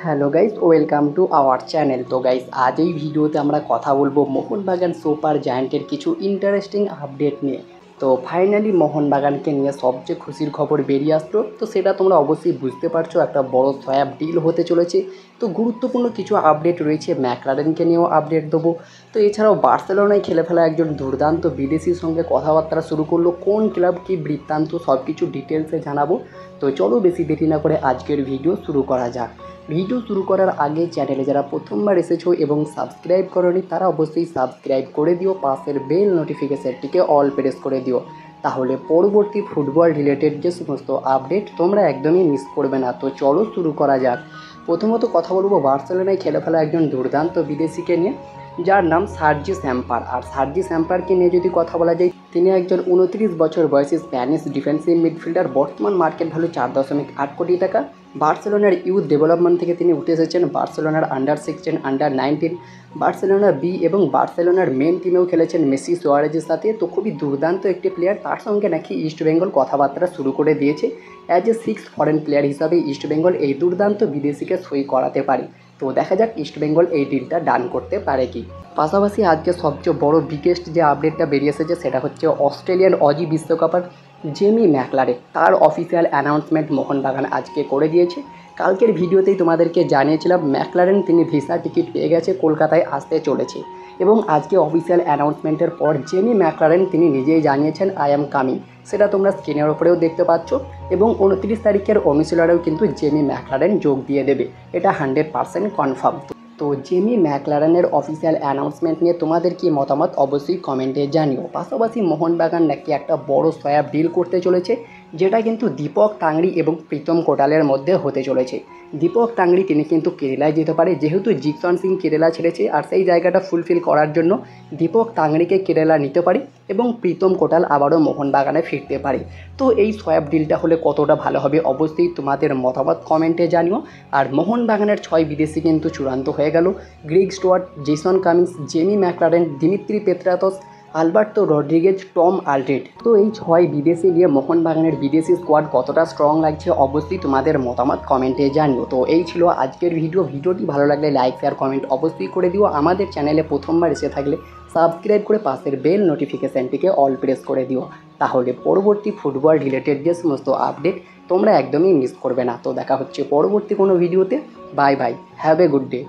Hello guys, welcome to our channel. তো guys, আজ এই ভিডিওতে আমরা কথা বলবো মোহনবাগান সুপার জায়ান্টের কিছু ইন্টারেস্টিং আপডেট নিয়ে। তো ফাইনালি মোহনবাগানকে নিয়ে সবচেয়ে খুশির খবর বেরিয়ে আসলো। তো সেটা তোমরা অবশ্যই বুঝতে পারছো, একটা বড় সোয়াব ডিল হতে চলেছে। তো গুরুত্বপূর্ণ কিছু আপডেট রয়েছে, ম্যাকলারেনকে নিয়েও আপডেট দেবো। তো এছাড়াও বার্সেলোনায় খেলে ফেলা একজন দুর্দান্ত বিদেশির সঙ্গে কথাবার্তা শুরু করলো, কোন ক্লাব কী বৃত্তান্ত সব কিছু ডিটেলসে জানাবো। তো চলো বেশি দেরি না করে আজকের ভিডিও শুরু করা যাক। ভিডিও শুরু করার আগে চ্যানেলে যারা প্রথমবার এসেছো এবং সাবস্ক্রাইব করোনি তারা অবশ্যই সাবস্ক্রাইব করে দিও, পাশের বেল নোটিফিকেশনটিকে অল প্রেস করে দিও, তাহলে পরবর্তী ফুটবল রিলেটেড যে সমস্ত আপডেট তোমরা একদমই মিস করবে না। তো চলো শুরু করা যাক। প্রথমত কথা বলবো বার্সেলোনায় খেলে ফেলা একজন দুর্দান্ত বিদেশিকে নিয়ে, যার নাম সার্জি স্যাম্পার। আর সার্জি স্যাম্পারকে নিয়ে যদি কথা বলা যায়, তিনি একজন 29 বছর বয়সী স্প্যানিশ ডিফেন্সিভ মিডফিল্ডার। বর্তমান মার্কেট ভ্যালু 4.8 কোটি টাকা। বার্সেলোনার ইউথ ডেভেলপমেন্ট থেকে তিনি উঠে এসেছেন, বার্সেলোনার আন্ডার-16, আন্ডার-19, বার্সেলোনা বি এবং বার্সেলোনার মেন টিমেও খেলেছেন মেসি সুয়ারেজের সাথে। তো খুবই দুর্দান্ত একটি প্লেয়ার। তার সঙ্গে নাকি ইস্টবেঙ্গল কথাবার্তা শুরু করে দিয়েছে। As a 6th foreign player হিসাবে ইস্টবেঙ্গল এই দুর্দান্ত বিদেশিকে সই করাতে পারে। তো দেখা যাক ইস্টবেঙ্গল এই ডিলটা ডান করতে পারে কি। পাশাপাশি আজকে সবচেয়ে বড় বিগেস্ট যে আপডেটটা বেরিয়ে এসেছে সেটা হচ্ছে অস্ট্রেলিয়ান অজি বিশ্বকাপের জেমি ম্যাকলারে, তার অফিসিয়াল অ্যানাউন্সমেন্ট মোহনবাগান আজকে করে দিয়েছে। কালকের ভিডিওতেই তোমাদেরকে জানিয়েছিলাম ম্যাকলারেন তিনি ভিসা টিকিট পেয়ে গেছে, কলকাতায় আসতে চলেছে। এবং আজকে অফিসিয়াল অ্যানাউন্সমেন্টের পর জেমি ম্যাকলারেন তিনি নিজেই জানিয়েছেন আই অ্যাম কামিং। সেটা তোমরা স্ক্রিনের ওপরেও দেখতে পাচ্ছ। এবং 29 তারিখের অনুশীলনেও কিন্তু জেমি ম্যাকলারেন যোগ দিয়ে দেবে, এটা 100% কনফার্ম। তো জেমি ম্যাকলারেনের অফিসিয়াল অ্যানাউন্সমেন্ট নিয়ে তোমাদের কি মতামত অবশ্যই কমেন্টে জানিও। পাশাপাশি মোহনবাগান নাকি একটা বড় সোয়াব ডিল করতে চলেছে, যেটা কিন্তু দীপক টাংরি এবং প্রীতম কোটালের মধ্যে হতে চলেছে। দীপক টাংরি তিনি কিন্তু কেরালায় যেতে পারে, যেহেতু জিকসন সিং কেরালা ছেড়েছে, আর সেই জায়গাটা ফুলফিল করার জন্য দীপক টাংরিকে কেরালা নিতে পারে এবং প্রীতম কোটাল আবারও মোহনবাগানে ফিরতে পারে। তো এই সোয়াব ডিলটা হলে কতটা ভালো হবে অবশ্যই তোমাদের মতামত কমেন্টে জানিও। আর মোহনবাগানের 6 বিদেশি কিন্তু চূড়ান্ত হয়ে গেল। Greg Stewart, Jason Cummins, Jamie McLaren, Dimitri Petratos, Alberto Rodriguez, Tom Aldred. তো এই 6 বিদেশি নিয়ে মোহনবাগানের বিদেশি স্কোয়াড কতটা স্ট্রং লাগছে অবশ্যই তোমাদের মতামত কমেন্টে জানিও। তো এই ছিল আজকের ভিডিওটি ভালো লাগলে লাইক, শেয়ার, কমেন্ট অবশ্যই করে দিও। আমাদের চ্যানেলে প্রথমবার এসে থাকলে সাবস্ক্রাইব করে পাশের বেল নোটিফিকেশানটিকে অল প্রেস করে দিও, তাহলে পরবর্তী ফুটবল রিলেটেড যে সমস্ত আপডেট তোমরা একদমই মিস করবে না। তো দেখা হচ্ছে পরবর্তী কোনো ভিডিওতে। Bye bye, have a good day.